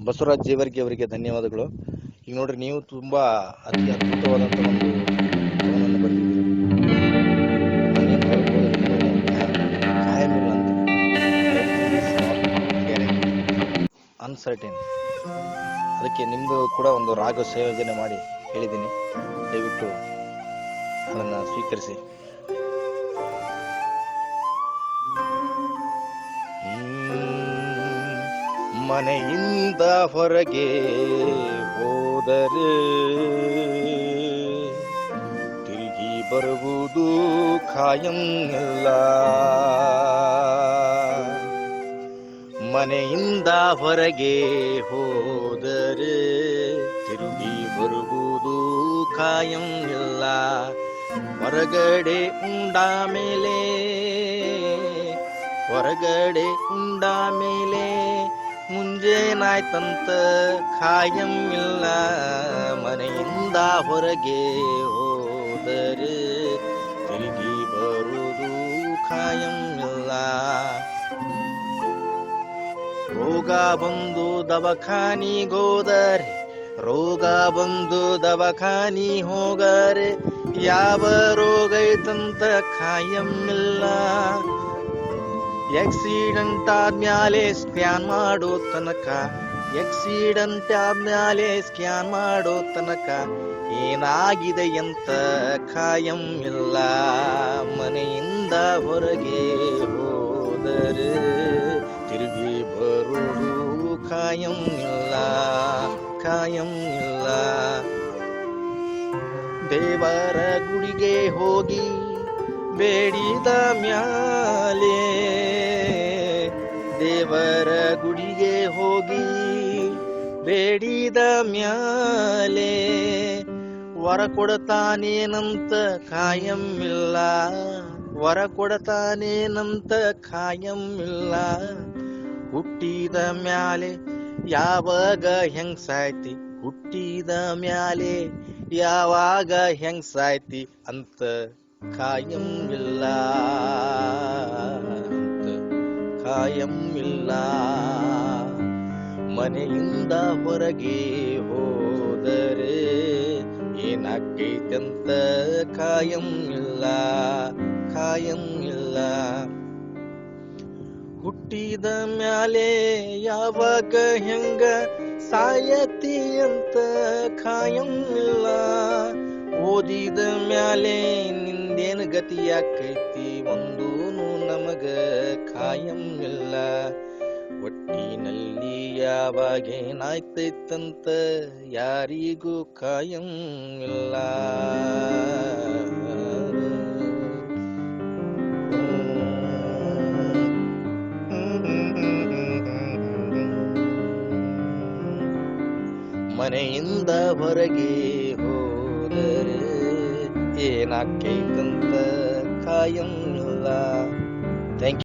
ಬಸವರಾಜ್ ಜೇವರ್ಗಿ ಅವರಿಗೆ ಧನ್ಯವಾದಗಳು. ಈಗ ನೋಡ್ರಿ, ನೀವು ತುಂಬಾ ಅತಿ ಅದ್ಭುತವಾದಂತ ಒಂದು ಕವನವನ್ನು ಬರೆದಿದ್ದೀರಿ. ಮನೆಯ ಹೊರಗೆ ಹೋದ್ರೆ ಕಾಯಂ ಇಲ್ಲ ಅಂತ. Everything is not guarantee, uncertain. ಅದಕ್ಕೆ ನಿಮ್ದು ಕೂಡ ಒಂದು ರಾಗ ಸಂಯೋಜನೆ ಮಾಡಿ ಹೇಳಿದ್ದೀನಿ. ದಯವಿಟ್ಟು ಅದನ್ನ ಸ್ವೀಕರಿಸಿ. ಮನೆಯಿಂದ ಹೊರಗೆ ಹೋದರೆ ತಿರುಗಿ ಬರುವುದು ಖಾಯಂ ಇಲ್ಲ. ಮನೆಯಿಂದ ಹೊರಗೆ ಹೋದರೆ ತಿರುಗಿ ಬರುವುದು ಖಾಯಂ ಇಲ್ಲ. ಹೊರಗಡೆ ಉಂಡ ಮೇಲೆ ಮುಂಜೇನಾಯ್ತಂತ ಖಾಯಂ ಇಲ್ಲ. ಮನೆಯಿಂದ ಹೊರಗೆ ಹೋದರೆ ತಿರುಗಿ ಬರುವುದು ಖಾಯಂ ಇಲ್ಲ. ರೋಗ ಬಂದು ದವಾಖಾನಿ ಹೋಗರೆ ಯಾವ ರೋಗ ಐತಂತ ಖಾಯಂ ಇಲ್ಲ. ಆಕ್ಸಿಡೆಂಟ್ ಆದ್ಮ್ಯಾಲೆ ಸ್ಕ್ಯಾನ್ ಮಾಡೋ ತನಕ ಏನಾಗಿದೆ ಅಂತ ಖಾಯಂ ಇಲ್ಲ. ಮನೆಯಿಂದ ಹೊರಗೆ ಹೋದರೆ ತಿರುಗಿ ಬರುವುದು ಖಾಯಂ ಇಲ್ಲ. ದೇವರ ಗುಡಿಗೆ ಹೋಗಿ ಬೇಡಿದ ಮ್ಯಾಲೆ ವರ ಕೊಡತಾನೇನಂತ ಖಾಯಂ ಇಲ್ಲ. ಹುಟ್ಟಿದ ಮ್ಯಾಲೆ ಯಾವಾಗ ಹೆಂಗ್ ಸಾಯ್ತಿ ಅಂತ ಖಾಯಂ ಇಲ್ಲ. ಮನೆಯಿಂದ ಹೊರಗೆ ಹೋದರೆ ಏನಾಗೈತಂತ ಖಾಯಂ ಇಲ್ಲ. ಹುಟ್ಟಿದ ಮ್ಯಾಲೆ ಯಾವಾಗ ಹೆಂಗ ಸಾಯತಿ ಅಂತ ಖಾಯಂ ಇಲ್ಲ. ಓದಿದ ಮ್ಯಾಲೆ ನಿಂದೇನು ಗತಿಯಾಕೈತಿ ಒಂದೂನು ನಮಗ ಖಾಯಂ ಇಲ್ಲ. ಒಟ್ಟಿನಲ್ಲಿ ಯಾವಾಗೇನಾಯ್ತೈತಂತ ಯಾರಿಗೂ ಖಾಯಂ ಇಲ್ಲ. ಮನೆಯಿಂದ ಹೊರಗೆ ಹೋದರೆ ಏನಾಕೈತಂತ ಖಾಯಂ ಇಲ್ಲ. Thank you.